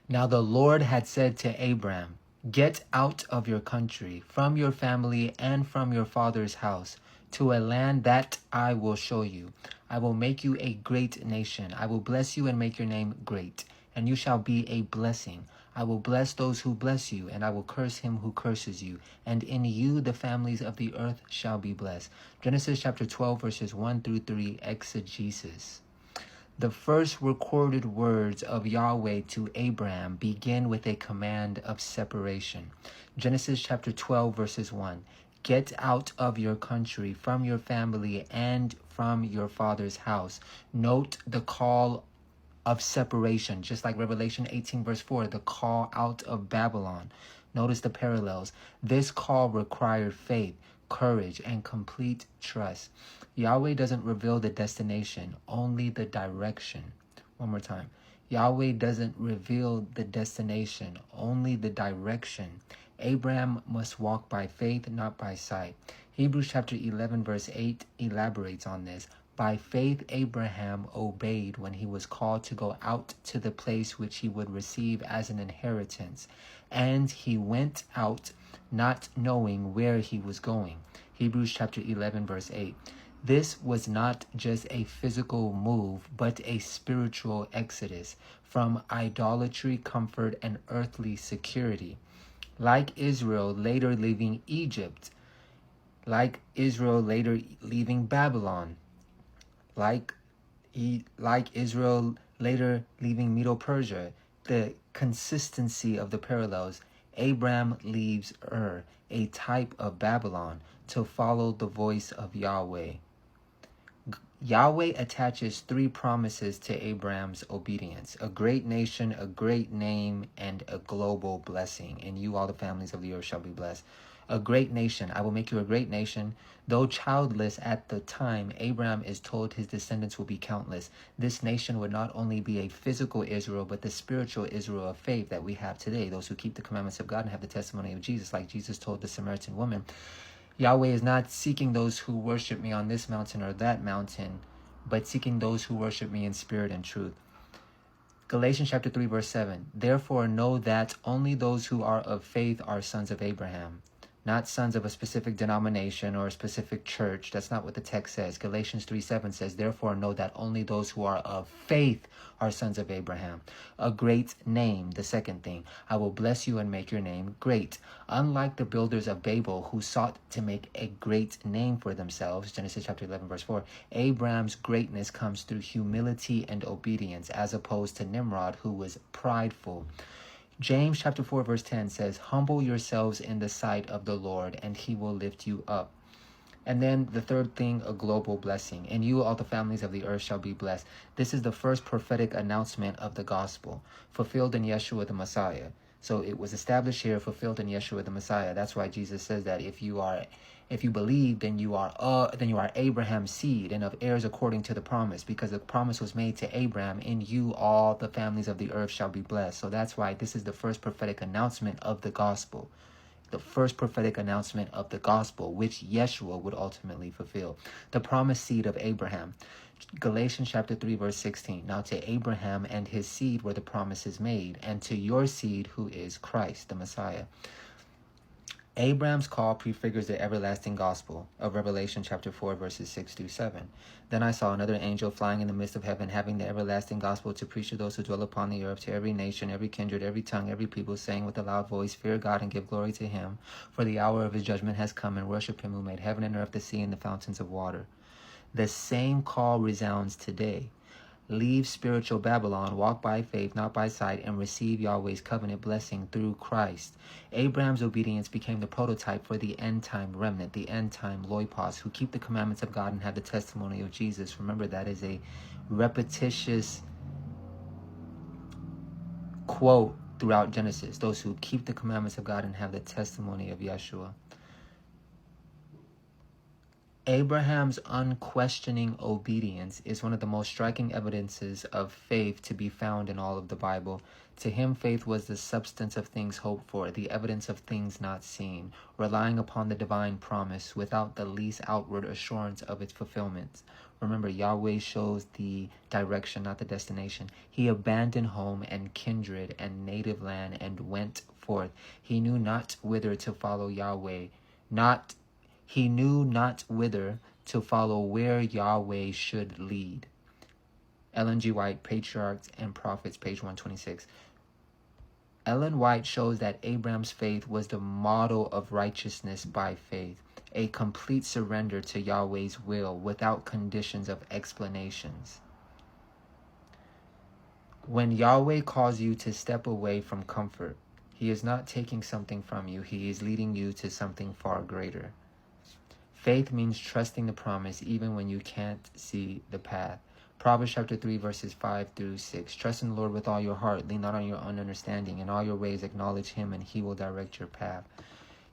Now the Lord had said to Abram, get out of your country, from your family, and from your father's house, to a land that I will show you. I will make you a great nation. I will bless you and make your name great, and you shall be a blessing. I will bless those who bless you, and I will curse him who curses you. And in you the families of the earth shall be blessed. Genesis chapter 12, verses 1 through 3, exegesis. The first recorded words of Yahweh to Abram begin with a command of separation. Genesis chapter 12, verses 1. Get out of your country, from your family, and from your father's house. Note the call of separation, just like Revelation 18, verse 4, the call out of Babylon. Notice the parallels. This call required faith, courage, and complete trust. Yahweh doesn't reveal the destination, only the direction. One more time. Yahweh doesn't reveal the destination, only the direction. Abram must walk by faith, not by sight. Hebrews chapter 11, verse 8 elaborates on this. By faith, Abraham obeyed when he was called to go out to the place which he would receive as an inheritance. And he went out not knowing where he was going. Hebrews chapter 11, verse 8. This was not just a physical move, but a spiritual exodus from idolatry, comfort, and earthly security. Like Israel later leaving Egypt, like Israel later leaving Babylon, like Israel later leaving Medo-Persia, the consistency of the parallels. Abram leaves Ur, a type of Babylon, to follow the voice of Yahweh. Yahweh attaches three promises to Abram's obedience: a great nation, a great name, and a global blessing. In you all the families of the earth shall be blessed. A great nation. I will make you a great nation. Though childless at the time, Abram is told his descendants will be countless. This nation would not only be a physical Israel, but the spiritual Israel of faith that we have today. Those who keep the commandments of God and have the testimony of Jesus, like Jesus told the Samaritan woman. Yahweh is not seeking those who worship me on this mountain or that mountain, but seeking those who worship me in spirit and truth. Galatians chapter 3, verse 7. Therefore know that only those who are of faith are sons of Abraham, not sons of a specific denomination or a specific church. That's not what the text says. Galatians 3:7 says, therefore know that only those who are of faith are sons of Abraham. A great name, the second thing. I will bless you and make your name great. Unlike the builders of Babel who sought to make a great name for themselves, Genesis chapter 11, verse 4, Abraham's greatness comes through humility and obedience, as opposed to Nimrod, who was prideful. James chapter 4, verse 10 says, humble yourselves in the sight of the Lord, and he will lift you up. And then the third thing, a global blessing. And you, all the families of the earth, shall be blessed. This is the first prophetic announcement of the gospel, fulfilled in Yeshua the Messiah. So it was established here, fulfilled in Yeshua the Messiah. That's why Jesus says that if you believe, then you are Abraham's seed and of heirs according to the promise, because the promise was made to Abraham, in you all the families of the earth shall be blessed. So that's why this is the first prophetic announcement of the gospel. The first prophetic announcement of the gospel, which Yeshua would ultimately fulfill. The promised seed of Abraham. Galatians chapter 3, verse 16. Now to Abraham and his seed were the promises made, and to your seed, who is Christ, the Messiah. Abraham's call prefigures the everlasting gospel of Revelation chapter 4, verses 6 through 7. Then I saw another angel flying in the midst of heaven, having the everlasting gospel to preach to those who dwell upon the earth, to every nation, every kindred, every tongue, every people, saying with a loud voice, fear God and give glory to him, for the hour of his judgment has come, and worship him who made heaven and earth, the sea, and the fountains of water. The same call resounds today. Leave spiritual Babylon, walk by faith, not by sight, and receive Yahweh's covenant blessing through Christ. Abraham's obedience became the prototype for the end-time remnant, the end-time loipos, who keep the commandments of God and have the testimony of Jesus. Remember, that is a repetitious quote throughout Genesis. Those who keep the commandments of God and have the testimony of Yeshua. Abraham's unquestioning obedience is one of the most striking evidences of faith to be found in all of the Bible. To him, faith was the substance of things hoped for, the evidence of things not seen, relying upon the divine promise without the least outward assurance of its fulfillment. Remember, Yahweh shows the direction, not the destination. He abandoned home and kindred and native land and went forth. He knew not whither to follow Yahweh. He knew not whither to follow, where Yahweh should lead. Ellen G. White, Patriarchs and Prophets, page 126. Ellen White shows that Abram's faith was the model of righteousness by faith, a complete surrender to Yahweh's will without conditions of explanations. When Yahweh calls you to step away from comfort, he is not taking something from you. He is leading you to something far greater. Faith means trusting the promise even when you can't see the path. Proverbs chapter 3, verses 5 through 6. Trust in the Lord with all your heart. Lean not on your own understanding. In all your ways acknowledge him, and he will direct your path.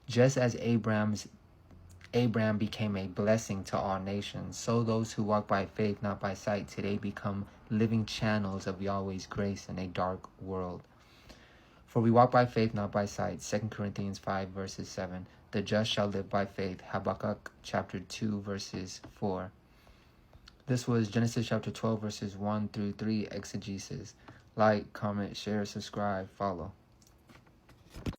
Just as Abram became a blessing to all nations, so those who walk by faith, not by sight, today become living channels of Yahweh's grace in a dark world. For we walk by faith, not by sight. 2 Corinthians 5, verses 7. The just shall live by faith. Habakkuk chapter 2, verses 4. This was Genesis chapter 12, verses 1 through 3, exegesis. Like, comment, share, subscribe, follow.